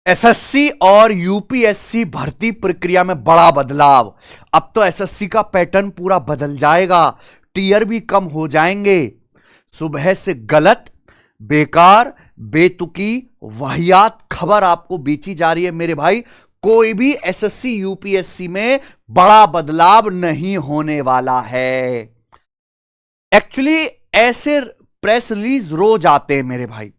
SSC और UPSC भर्ती प्रक्रिया में बड़ा बदलाव। अब तो एसएससी का पैटर्न पूरा बदल जाएगा, टीयर भी कम हो जाएंगे। सुबह से गलत, बेकार, बेतुकी, वाहियात खबर आपको बेची जा रही है मेरे भाई। कोई भी एसएससी यूपीएससी में बड़ा बदलाव नहीं होने वाला है। एक्चुअली ऐसे प्रेस रिलीज रोज आते हैं मेरे भाई,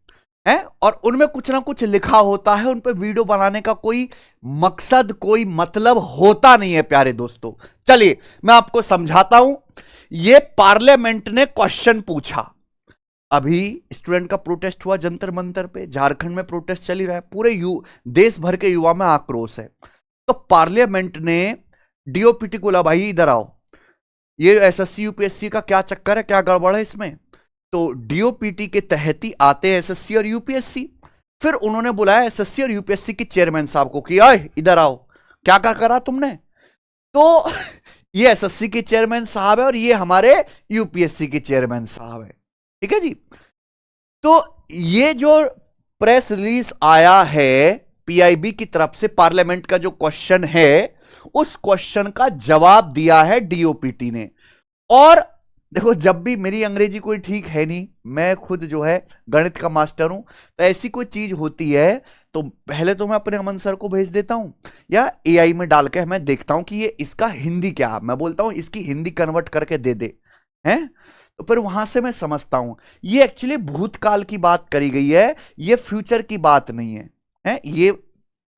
है, और उनमें कुछ ना कुछ लिखा होता है। उन पर वीडियो बनाने का कोई मकसद, कोई मतलब होता नहीं है प्यारे दोस्तों। चलिए मैं आपको समझाता हूं। यह पार्लियामेंट ने क्वेश्चन पूछा। अभी स्टूडेंट का प्रोटेस्ट हुआ जंतर मंतर पे, झारखंड में प्रोटेस्ट चल ही रहा है, पूरे देश भर के युवा में आक्रोश है। तो पार्लियामेंट ने डीओपीटी को बोला, भाई इधर आओ, ये एसएससी यूपीएससी का क्या चक्कर है, क्या गड़बड़ है इसमें। तो डीओपीटी के तहत ही आते हैं एसएससी और यूपीएससी। फिर उन्होंने बुलाया एसएससी और यूपीएससी के चेयरमैन साहब को कि आए इधर आओ, क्या क्या करा तुमने। तो ये एसएससी के चेयरमैन साहब है और ये हमारे यूपीएससी के चेयरमैन साहब है, ठीक है जी। तो ये जो प्रेस रिलीज आया है पीआईबी की तरफ से, पार्लियामेंट का जो क्वेश्चन है, उस क्वेश्चन का जवाब दिया है डीओपीटी ने। और देखो, जब भी मेरी अंग्रेजी कोई ठीक है नहीं, मैं खुद जो है गणित का मास्टर हूं, तो ऐसी कोई चीज होती है तो पहले तो मैं अपने अमन सर को भेज देता हूं या एआई में डाल के मैं देखता हूं कि ये इसका हिंदी क्या है। मैं बोलता हूं इसकी हिंदी कन्वर्ट करके दे दे, हैं, तो फिर वहां से मैं समझता हूं ये एक्चुअली भूतकाल की बात करी गई है, ये फ्यूचर की बात नहीं है, हैं? ये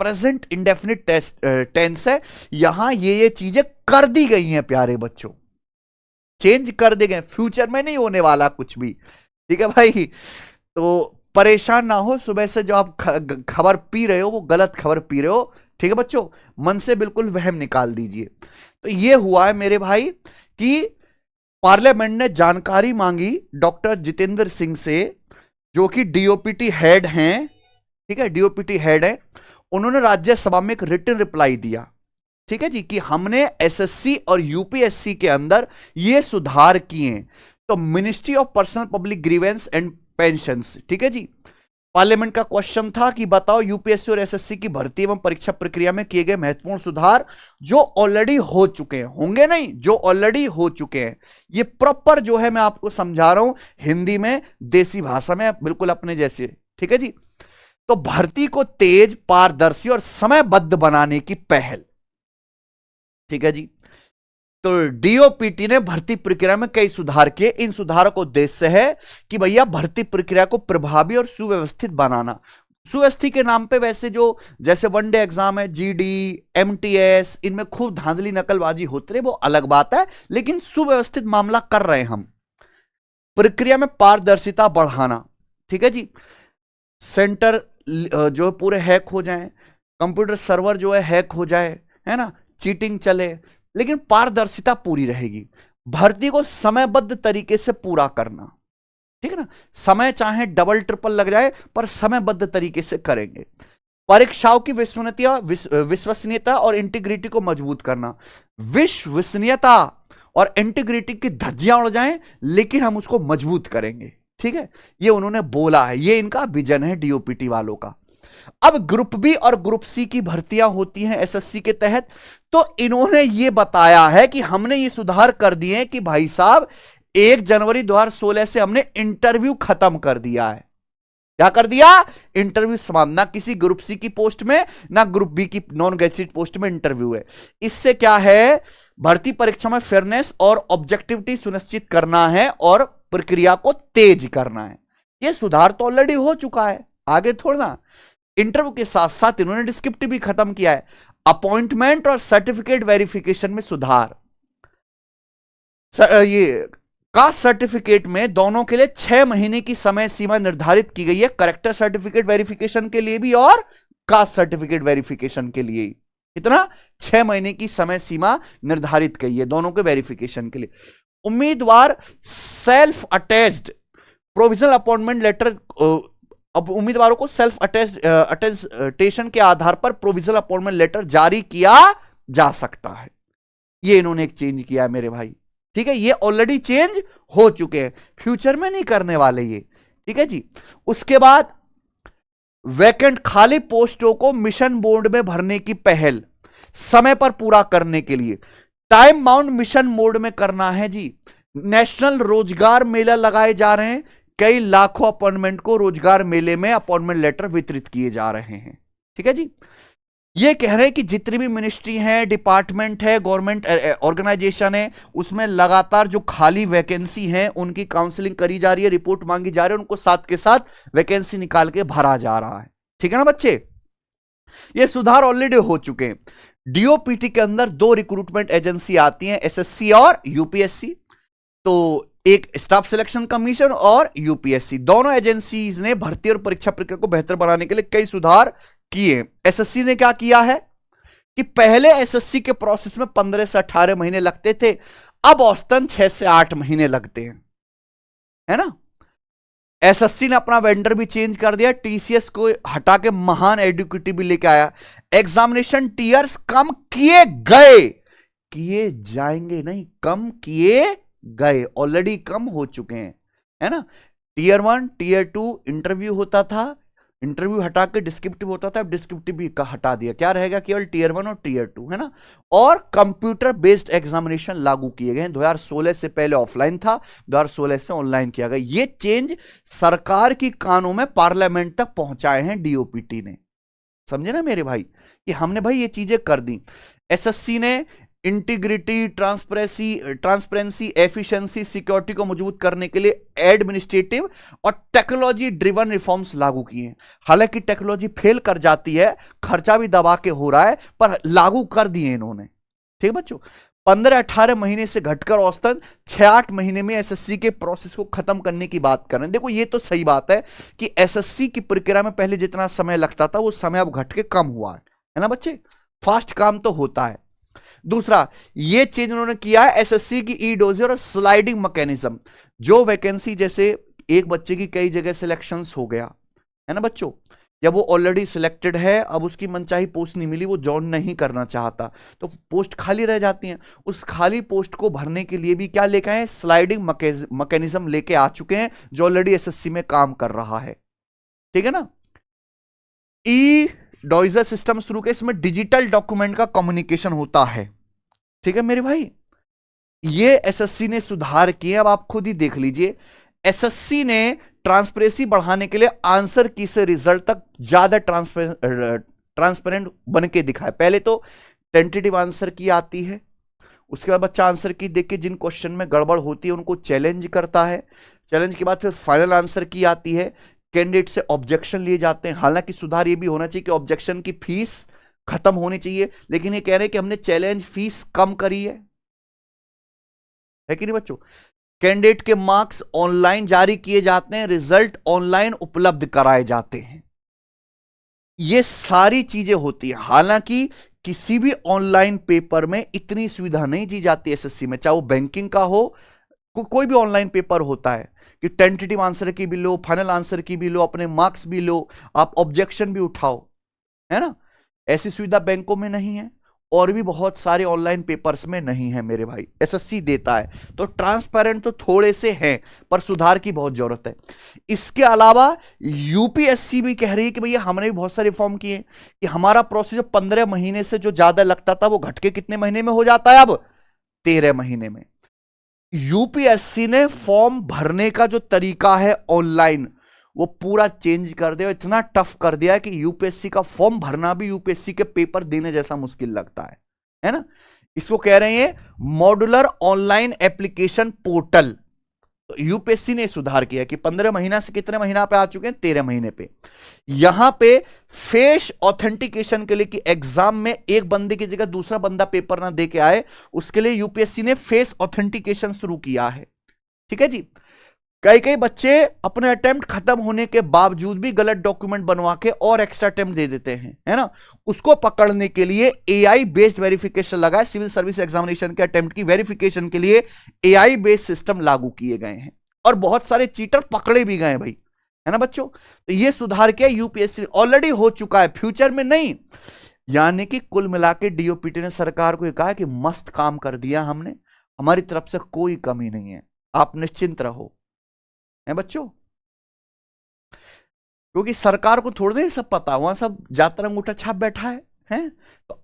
प्रेजेंट इंडेफिनिट टेंस है। यहां ये चीजें कर दी गई हैं प्यारे बच्चों, चेंज कर दे गए, फ्यूचर में नहीं होने वाला कुछ भी, ठीक है भाई। तो परेशान ना हो, सुबह से जो आप खबर पी रहे हो वो गलत खबर पी रहे हो, ठीक है बच्चों, मन से बिल्कुल वहम निकाल दीजिए। तो ये हुआ है मेरे भाई कि पार्लियामेंट ने जानकारी मांगी डॉक्टर जितेंद्र सिंह से, जो कि डीओपीटी हेड हैं, ठीक है, डीओपीटी हेड है। उन्होंने राज्यसभा में एक रिटन रिप्लाई दिया, ठीक है जी, कि हमने एसएससी और यूपीएससी के अंदर ये सुधार किए हैं। तो ministry of personnel public grievance and pensions, ठीक है जी। पार्लियामेंट का क्वेश्चन था कि बताओ यूपीएससी और एसएससी की भर्ती एवं परीक्षा प्रक्रिया में किए गए महत्वपूर्ण सुधार जो ऑलरेडी हो चुके हैं, होंगे नहीं, जो ऑलरेडी हो चुके हैं। ये प्रॉपर जो है मैं आपको समझा रहा हूं हिंदी में, देसी भाषा में, बिल्कुल अपने जैसे, ठीक है जी। तो भर्ती को तेज, पारदर्शी और समयबद्ध बनाने की पहल, ठीक है जी। तो डीओपीटी ने भर्ती प्रक्रिया में कई सुधार किए। इन सुधारों का उद्देश्य है कि भैया भर्ती प्रक्रिया को प्रभावी और सुव्यवस्थित बनाना। सुव्यवस्थित के नाम पे वैसे जो जैसे वनडे एग्जाम है, जीडी, एमटीएस, इनमें खूब धांधली नकलबाजी होती है, वो अलग बात है, लेकिन सुव्यवस्थित मामला कर रहे हैं हम। प्रक्रिया में पारदर्शिता बढ़ाना, ठीक है जी। सेंटर जो पूरे हैक हो जाए, कंप्यूटर सर्वर जो है हैक हो जाए, है ना, चीटिंग चले, लेकिन पारदर्शिता पूरी रहेगी। भर्ती को समयबद्ध तरीके से पूरा करना, ठीक है ना, समय चाहे डबल ट्रिपल लग जाए पर समयबद्ध तरीके से करेंगे। परीक्षाओं की विश्वसनीयता और इंटीग्रिटी को मजबूत करना। विश्वसनीयता और इंटीग्रिटी की धज्जियां उड़ जाएं, लेकिन हम उसको मजबूत करेंगे, ठीक है, ये उन्होंने बोला है, ये इनका विजन है डीओपीटी वालों का। अब ग्रुप बी और ग्रुप सी की भर्तियां होती हैं एसएससी के तहत, तो इन्होंने ये बताया है कि हमने ये सुधार कर दिए हैं कि भाई साहब 1 जनवरी 2016 से हमने इंटरव्यू खत्म कर दिया है। क्या कर दिया? इंटरव्यू समाप्त, ना किसी ग्रुप सी की पोस्ट में ना ग्रुप बी की नॉन गैजेटेड पोस्ट में इंटरव्यू है। इससे क्या है, भर्ती परीक्षा में फेयरनेस और ऑब्जेक्टिविटी सुनिश्चित करना है और प्रक्रिया को तेज करना है। यह सुधार तो ऑलरेडी हो चुका है, आगे थोड़ा। इंटरव्यू के साथ साथ इन्होंने डिस्क्रिप्टिव भी खत्म किया है। अपॉइंटमेंट और सर्टिफिकेट वेरिफिकेशन में सुधार। ये कास्ट सर्टिफिकेट में दोनों के लिए 6 महीने की समय सीमा निर्धारित की गई है, करेक्टर सर्टिफिकेट वेरिफिकेशन के लिए भी और कास्ट सर्टिफिकेट वेरिफिकेशन के लिए। कितना? 6 महीने की समय सीमा निर्धारित की है दोनों के वेरिफिकेशन के लिए। उम्मीदवार सेल्फ अटेस्ड प्रोविजनल अपॉइंटमेंट लेटर, अब उम्मीदवारों को सेल्फ अटेस्टेशन के आधार पर प्रोविजनल अपॉइंटमेंट लेटर जारी किया जा सकता है। ये इन्होंने एक चेंज किया है मेरे भाई, ठीक है, ये ऑलरेडी चेंज हो चुके हैं, फ्यूचर में नहीं करने वाले ये, ठीक है जी। उसके बाद वैकेंट खाली पोस्टों को मिशन मोड में भरने की पहल, समय पर पूरा करने के लिए टाइम बाउंड मिशन मोड में करना है जी। नेशनल रोजगार मेला लगाए जा रहे हैं, कई लाखों अपॉइंटमेंट को रोजगार मेले में अपॉइंटमेंट लेटर वितरित किए जा रहे हैं। ठीक है जी। ये कह रहे हैं कि जितनी भी मिनिस्ट्री है, डिपार्टमेंट है, गवर्नमेंट ऑर्गेनाइजेशन है, उसमें लगातार जो खाली वैकेंसी है उनकी काउंसलिंग करी जा रही है, रिपोर्ट मांगी जा रही है, उनको साथ के साथ वैकेंसी निकाल के भरा जा रहा है। ठीक है ना बच्चे। ये सुधार ऑलरेडी हो चुके हैं। डीओपीटी के अंदर दो रिक्रूटमेंट एजेंसी आती हैं, एसएससी और यूपीएससी। तो एक स्टाफ सिलेक्शन कमीशन और यूपीएससी, दोनों एजेंसीज ने भर्ती और परीक्षा प्रक्रिया को बेहतर बनाने के लिए कई सुधार किए। एसएससी ने क्या किया है कि पहले एसएससी के प्रोसेस में 15 से 18 महीने लगते थे, अब औसतन 6 से 8 महीने लगते हैं, है ना। एसएससी ने अपना वेंडर भी चेंज कर दिया, टीसीएस को हटा के महान एडुकेटी भी लेके आया। एग्जामिनेशन टीयर्स कम किए गए, किए जाएंगे नहीं, कम किए गए, ऑलरेडी कम हो चुके हैं, है ना। टीयर 1 टीयर 2 इंटरव्यू होता था, इंटरव्यू हटा के डिस्क्रिप्टिव होता था, अब डिस्क्रिप्टिव भी हटा दिया, क्या रहेगा, केवल टीयर 1 और टीयर 2, है ना। और कंप्यूटर बेस्ड एग्जामिनेशन लागू किए गए। 2016 से पहले ऑफलाइन था, 2016 से ऑनलाइन किया गया। ये चेंज सरकार की कानों में, पार्लियामेंट तक पहुंचाए हैं डीओपीटी ने। समझे ना मेरे भाई, कि हमने भाई ये चीजें कर दी। एसएससी ने इंटीग्रिटी, ट्रांसपेरेंसी, एफिशिएंसी, सिक्योरिटी को मजबूत करने के लिए एडमिनिस्ट्रेटिव और टेक्नोलॉजी ड्रिवन रिफॉर्म्स लागू किए हैं। हालांकि टेक्नोलॉजी फेल कर जाती है, खर्चा भी दबा के हो रहा है, पर लागू कर दिए इन्होंने। ठीक है बच्चों। 15-18 महीने से घटकर औसतन 6-8 महीने में एसएससी के प्रोसेस को खत्म करने की बात कर रहे हैं। देखो ये तो सही बात है कि एसएससी की प्रक्रिया में पहले जितना समय लगता था वो समय अब घट के कम हुआ है ना बच्चे। फास्ट काम तो होता है। दूसरा, ये चेंज उन्होंने किया है एसएससी की ई डोजियर और स्लाइडिंग मैकेनिज्म। जो वैकेंसी, जैसे एक बच्चे की कई जगह सिलेक्शंस हो गया है ना बच्चों, या वो ऑलरेडी सिलेक्टेड है, अब उसकी मनचाही पोस्ट नहीं मिली, वो जॉइन नहीं करना चाहता, तो पोस्ट खाली रह जाती हैं। उस खाली पोस्ट को भरने के लिए भी क्या लेके आए, स्लाइडिंग मैकेनिज्म लेके आ चुके हैं, जो ऑलरेडी एसएससी में काम कर रहा है। ठीक है ना। ई डॉइजर सिस्टम शुरू के, इसमें डिजिटल डॉक्यूमेंट का कम्युनिकेशन होता है। ठीक है मेरे भाई, ये एसएससी ने सुधार किए। अब आप खुद ही देख लीजिए, एसएससी ने ट्रांसपेरेंसी बढ़ाने के लिए आंसर की से रिजल्ट तक ज्यादा ट्रांसपेरेंट बन के दिखाए। पहले तो टेंटेटिव आंसर की आती है, उसके बाद बच्चा आंसर की देख के जिन क्वेश्चन में गड़बड़ होती है उनको चैलेंज करता है, चैलेंज के बाद फिर फाइनल आंसर की आती है, कैंडिडेट से ऑब्जेक्शन लिए जाते हैं। हालांकि सुधार ये भी होना चाहिए कि ऑब्जेक्शन की फीस खत्म होनी चाहिए, लेकिन ये कह रहे हैं कि हमने चैलेंज फीस कम करी है कि नहीं बच्चों। कैंडिडेट के मार्क्स ऑनलाइन जारी किए जाते हैं, रिजल्ट ऑनलाइन उपलब्ध कराए जाते हैं। ये सारी चीजें होती हैं। हालांकि किसी भी ऑनलाइन पेपर में इतनी सुविधा नहीं दी जाती एसएससी में, चाहे वो बैंकिंग का हो, कोई भी ऑनलाइन पेपर होता है कि टेंटेटिव आंसर की भी लो, फाइनल आंसर की भी लो, अपने मार्क्स भी लो, आप ऑब्जेक्शन भी उठाओ, है ना। ऐसी सुविधा बैंकों में नहीं है और भी बहुत सारे ऑनलाइन पेपर्स में नहीं है मेरे भाई, एसएससी देता है। तो ट्रांसपेरेंट तो थोड़े से हैं, पर सुधार की बहुत जरूरत है। इसके अलावा यूपीएससी भी कह रही है कि भैया हमने भी बहुत सारे रिफॉर्म किए कि हमारा प्रोसीजर 15 महीने से जो ज्यादा लगता था वो घट के कितने महीने में हो जाता है, अब 13 महीने में। यूपीएससी ने फॉर्म भरने का जो तरीका है ऑनलाइन, वो पूरा चेंज कर दिया, इतना टफ कर दिया कि यूपीएससी का फॉर्म भरना भी यूपीएससी के पेपर देने जैसा मुश्किल लगता है ना। इसको कह रहे हैं मॉड्यूलर ऑनलाइन एप्लीकेशन पोर्टल। तो यूपीएससी ने सुधार किया कि 15 महीना से कितने महीना पे आ चुके हैं, 13 महीने पे। यहां पे फेस ऑथेंटिकेशन के लिए कि एग्जाम में एक बंदे की जगह दूसरा बंदा पेपर ना दे के आए, उसके लिए यूपीएससी ने फेस ऑथेंटिकेशन शुरू किया है। ठीक है जी। कई बच्चे अपने अटेम्प्ट खत्म होने के बावजूद भी गलत डॉक्यूमेंट बनवा के और एक्स्ट्रा अटेम्प्ट दे देते हैं, है ना। उसको पकड़ने के लिए एआई बेस्ड वेरिफिकेशन लगा है। सिविल सर्विस एग्जामिनेशन के अटेम्प्ट की वेरिफिकेशन के लिए एआई बेस्ड सिस्टम लागू किए गए हैं और बहुत सारे चीटर पकड़े भी गए भाई, है ना बच्चों। तो ये सुधार किया यूपीएससी, ऑलरेडी हो चुका है, फ्यूचर में नहीं। यानी कि कुल मिला के डीओपीटी ने सरकार को कहा कि मस्त काम कर दिया हमने, हमारी तरफ से कोई कमी नहीं है, आप निश्चिंत रहो, है बच्चों। क्योंकि सरकार को थोड़ा ही सब पता, वहां सब जातर अंगूठा छाप बैठा है? तो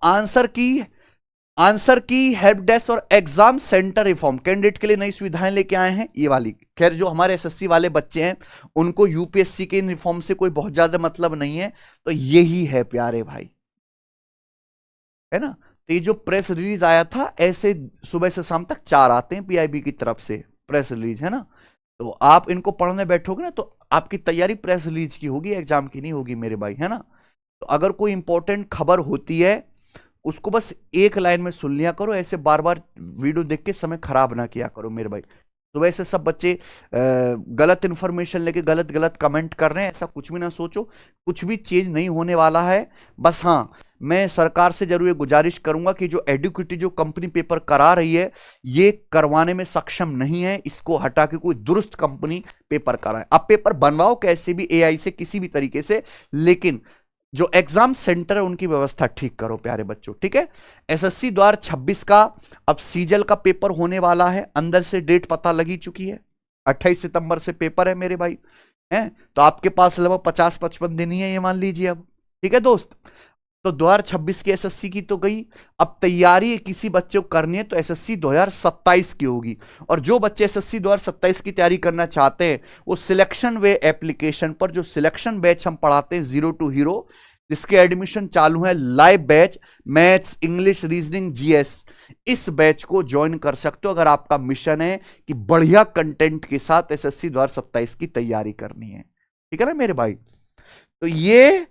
आंसर की हेल्प डेस्क और एग्जाम सेंटर रिफॉर्म, कैंडिडेट के लिए नई सुविधाएं लेके आए हैं ये वाली। खैर जो हमारे एसएससी वाले बच्चे हैं उनको यूपीएससी के इन रिफॉर्म से कोई बहुत ज्यादा मतलब नहीं है, तो यही है प्यारे भाई, है ना। तो ये जो प्रेस रिलीज आया था, ऐसे सुबह से शाम तक 4 आते हैं पीआईबी की तरफ से प्रेस रिलीज, है ना। तो आप इनको पढ़ने बैठोगे ना तो आपकी तैयारी प्रेस रिलीज की होगी, एग्जाम की नहीं होगी मेरे भाई, है ना। तो अगर कोई इंपॉर्टेंट खबर होती है उसको बस एक लाइन में सुन लिया करो, ऐसे बार बार वीडियो देख के समय खराब ना किया करो मेरे भाई। तो वैसे सब बच्चे गलत इंफॉर्मेशन लेके गलत गलत कमेंट कर रहे हैं, ऐसा कुछ भी ना सोचो, कुछ भी चेंज नहीं होने वाला है। बस हाँ, मैं सरकार से जरूर गुजारिश करूंगा कि जो एडुकेटी जो कंपनी पेपर करा रही है ये करवाने में सक्षम नहीं है, इसको हटा के कोई दुरुस्त कंपनी पेपर कराए। अब पेपर बनवाओ कैसे भी, एआई से, किसी भी तरीके से, लेकिन जो एग्जाम सेंटर है उनकी व्यवस्था ठीक करो प्यारे बच्चों, ठीक है। एसएससी द्वार 26 का अब सीजल का पेपर होने वाला है, अंदर से डेट पता लगी चुकी है, 28 सितंबर से पेपर है मेरे भाई, हैं। तो आपके पास लगभग 50-55 दिन ही है, ये मान लीजिए अब, ठीक है दोस्त। तो 2026 की एसएससी की तो गई, अब तैयारी किसी बच्चे को करनी है तो एसएससी 2027 की होगी। और जो बच्चे एसएससी 2027 की तैयारी करना चाहते हैं वो सिलेक्शन वे एप्लीकेशन पर, जो सिलेक्शन बैच हम पढ़ाते हैं 0 to हीरो, जिसके एडमिशन चालू है, live batch, maths, English, reasoning, GS, इस बैच को ज्वाइन कर सकते हो अगर आपका मिशन है कि बढ़िया कंटेंट के साथ एसएससी 2027 की तैयारी करनी है, ठीक है ना मेरे भाई। तो ये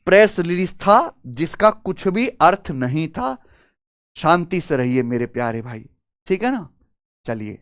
प्रेस रिलीज था जिसका कुछ भी अर्थ नहीं था। शांति से रहिए मेरे प्यारे भाई, ठीक है ना। चलिए।